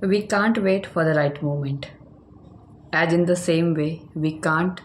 We can't wait for the right moment. As in the same way, we can't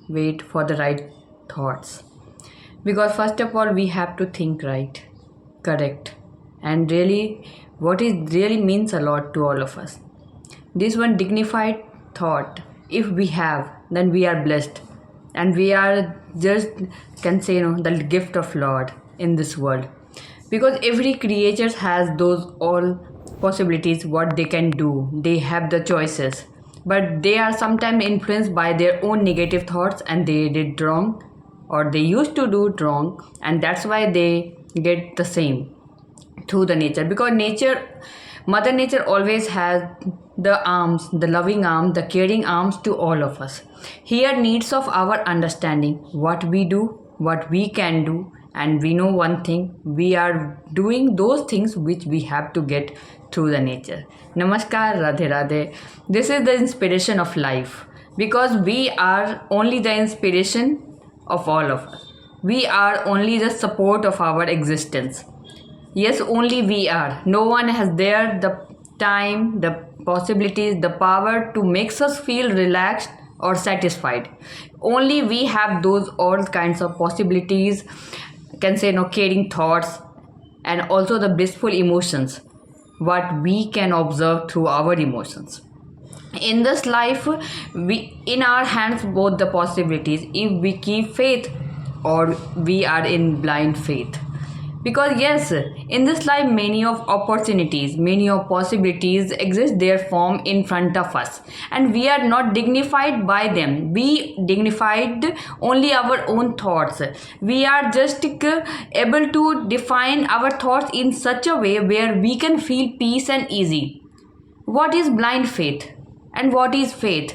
wait for the right thoughts. Because first of all, we have to think right, correct, and really, what it really means a lot to all of us. This one dignified thought, if we have, then we are blessed, and we are just can say the gift of Lord in this world, because every creature has those all possibilities what they can do. They have the choices, but they are sometimes influenced by their own negative thoughts, and they did wrong or they used to do it wrong, and that's why they get the same through the nature. Because mother nature always has the arms, the loving arms, the caring arms to all of us. Here needs of our understanding what we do, what we can do, and we know one thing, we are doing those things which we have to get through the nature. Namaskar, Radhe Radhe. This is the inspiration of life, because we are only the inspiration of all of us. We are only the support of our existence. Yes, only we are. No one has there the time, the possibilities, the power to make us feel relaxed or satisfied. Only we have those all kinds of possibilities, can say caring thoughts, and also the blissful emotions, what we can observe through our emotions. In this life, we in our hands both the possibilities, if we keep faith or we are in blind faith. Because yes, in this life many of opportunities, many of possibilities exist, their form in front of us, and we are not dignified by them. We dignified only our own thoughts. We are just able to define our thoughts in such a way where we can feel peace and easy. What is blind faith and what is faith?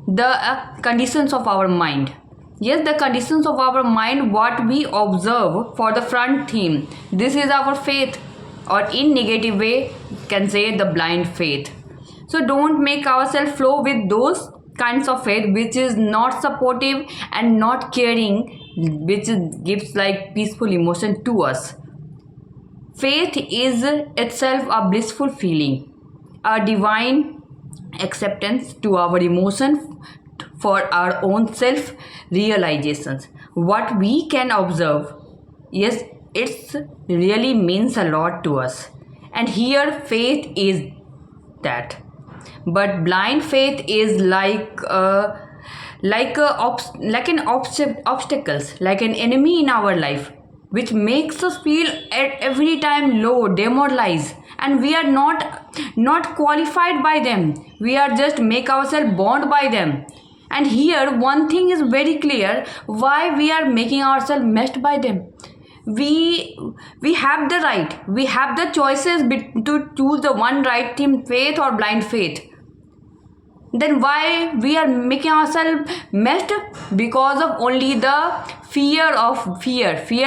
The conditions of our mind. Yes, the conditions of our mind, what we observe for the front theme, this is our faith, or in negative way can say the blind faith. So don't make ourselves flow with those kinds of faith which is not supportive and not caring, which gives like peaceful emotion to us. Faith is itself a blissful feeling, a divine acceptance to our emotion for our own self realizations. What we can observe, yes, it really means a lot to us, and here faith is that. But blind faith is like an obstacles, like an enemy in our life, which makes us feel at every time low, demoralized, and we are not qualified by them. We are just make ourselves bound by them. And here one thing is very clear, why we are making ourselves messed by them. We have the right, we have the choices to choose the one right thing, faith or blind faith. Then why we are making ourselves messed? Because of only the fear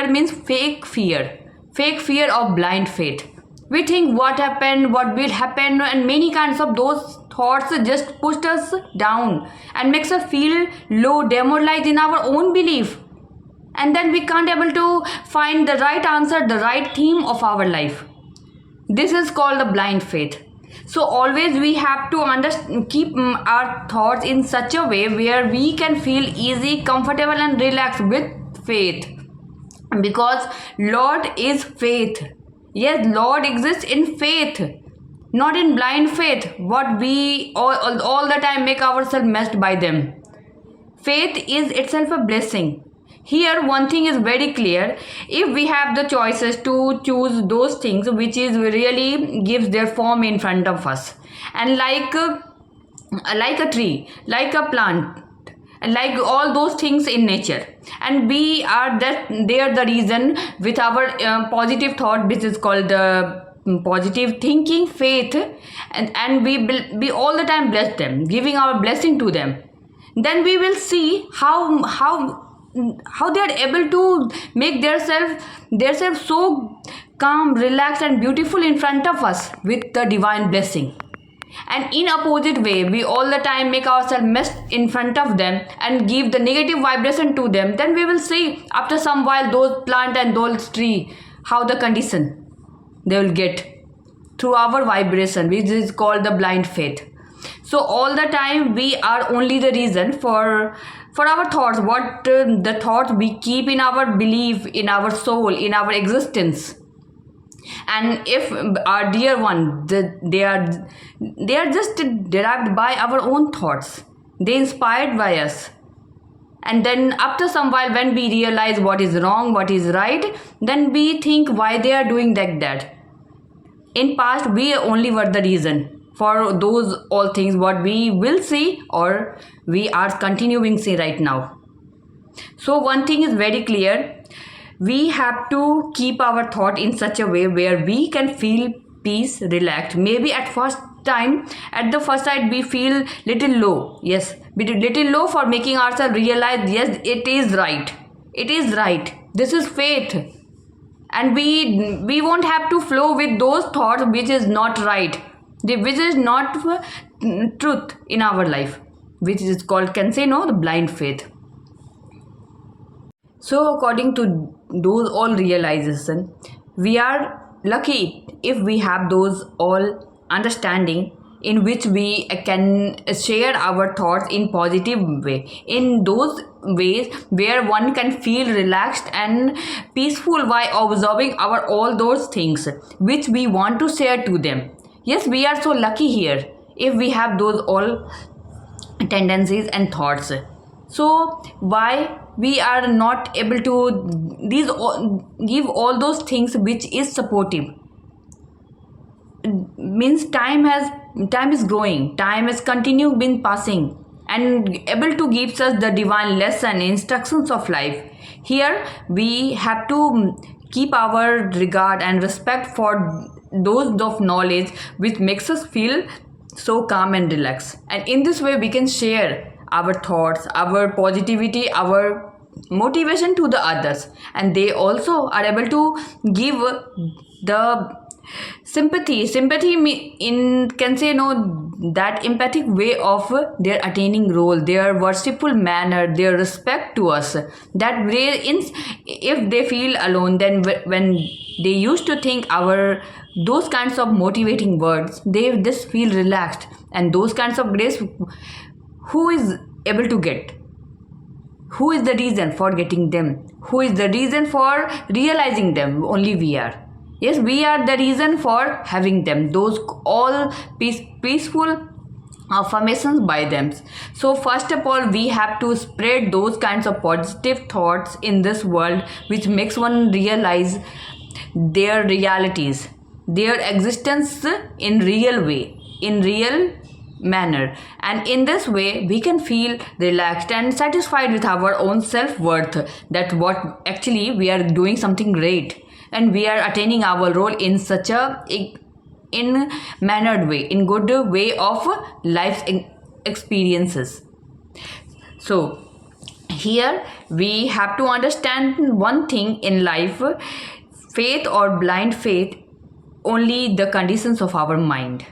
means fake fear of blind faith. We think what happened, what will happen, and many kinds of those thoughts just pushed us down and makes us feel low, demoralized in our own belief, and then we can't able to find the right answer, the right theme of our life. This is called the blind faith. So always we have to keep our thoughts in such a way where we can feel easy, comfortable and relaxed with faith, because Lord is faith. Yes, Lord exists in faith, not in blind faith, what we all the time make ourselves messed by them. Faith is itself a blessing. Here one thing is very clear, if we have the choices to choose those things which is really gives their form in front of us, and like a tree, like a plant, and like all those things in nature, and we are that they are the reason with our positive thought, which is called the positive thinking faith, and we all the time bless them, giving our blessing to them. Then we will see how they are able to make themselves so calm, relaxed and beautiful in front of us with the divine blessing. And in opposite way, we all the time make ourselves messed in front of them and give the negative vibration to them. Then we will see after some while those plant and those tree, how the condition they will get through our vibration, which is called the blind faith. So all the time we are only the reason for our thoughts, what the thoughts we keep in our belief, in our soul, in our existence. And if our dear one, they are just derived by our own thoughts, they inspired by us. And then after some while, when we realize what is wrong, what is right, then we think why they are doing like that. In past we only were the reason for those all things what we will see or we are continuing see right now. So one thing is very clear, we have to keep our thought in such a way where we can feel peace, relaxed. Maybe at the first sight we feel little low, yes, little low for making ourselves realize, yes, it is right, this is faith. And we won't have to flow with those thoughts which is not right, which is not truth in our life, which is called, can say no, the blind faith. So according to those all realization, we are lucky if we have those all understanding in which we can share our thoughts in positive way, in those ways where one can feel relaxed and peaceful by observing our all those things which we want to share to them. Yes, we are so lucky here if we have those all tendencies and thoughts. So why we are not able to give all those things which is supportive? Means time is growing, time is continue been passing and able to give us the divine lesson, instructions of life. Here we have to keep our regard and respect for those of knowledge which makes us feel so calm and relaxed. And in this way we can share our thoughts, our positivity, our motivation to the others, and they also are able to give the sympathy in, can say no, that empathic way of their attaining role, their worshipful manner, their respect to us. That way, if they feel alone, then when they used to think our those kinds of motivating words, they just feel relaxed. And those kinds of grace, who is able to get? Who is the reason for getting them? Who is the reason for realizing them? Only we are. Yes, we are the reason for having them, those all peaceful affirmations by them. So first of all, we have to spread those kinds of positive thoughts in this world which makes one realize their realities, their existence in real way, in real manner. And in this way we can feel relaxed and satisfied with our own self-worth, that what actually we are doing something great and we are attaining our role in such a in mannered way, in good way of life's experiences. So here we have to understand one thing in life, faith or blind faith, only the conditions of our mind.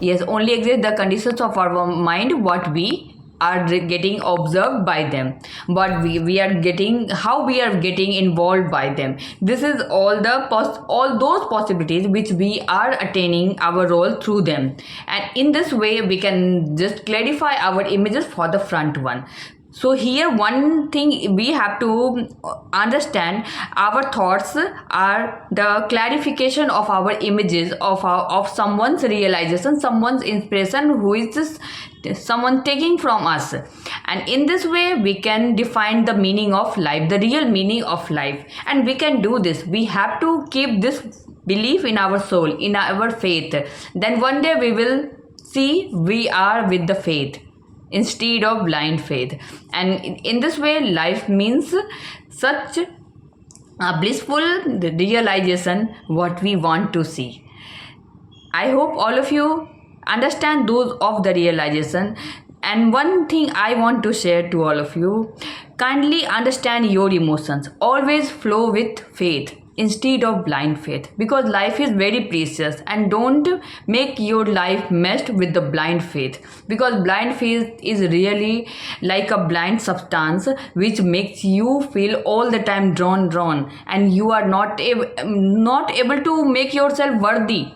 Yes, only exist the conditions of our mind, what we are getting observed by them, but we are getting, how we are getting involved by them. This is all those possibilities which we are attaining our role through them. And in this way we can just clarify our images for the front one. So here one thing we have to understand, our thoughts are the clarification of our images of someone's realization, someone's inspiration, who is just someone taking from us. And in this way we can define the meaning of life, the real meaning of life. And we can do this. We have to keep this belief in our soul, in our faith. Then one day we will see we are with the faith instead of blind faith. And in this way life means such a blissful realization what we want to see. I hope all of you understand those of the realization. And one thing I want to share to all of you, kindly understand your emotions, always flow with faith instead of blind faith, because life is very precious. And don't make your life messed with the blind faith, because blind faith is really like a blind substance which makes you feel all the time drawn, and you are not able to make yourself worthy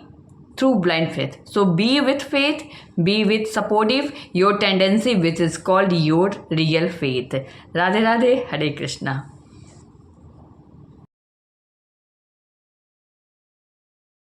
through blind faith. So be with faith, be with supportive, your tendency which is called your real faith. Radhe Radhe, Hare Krishna.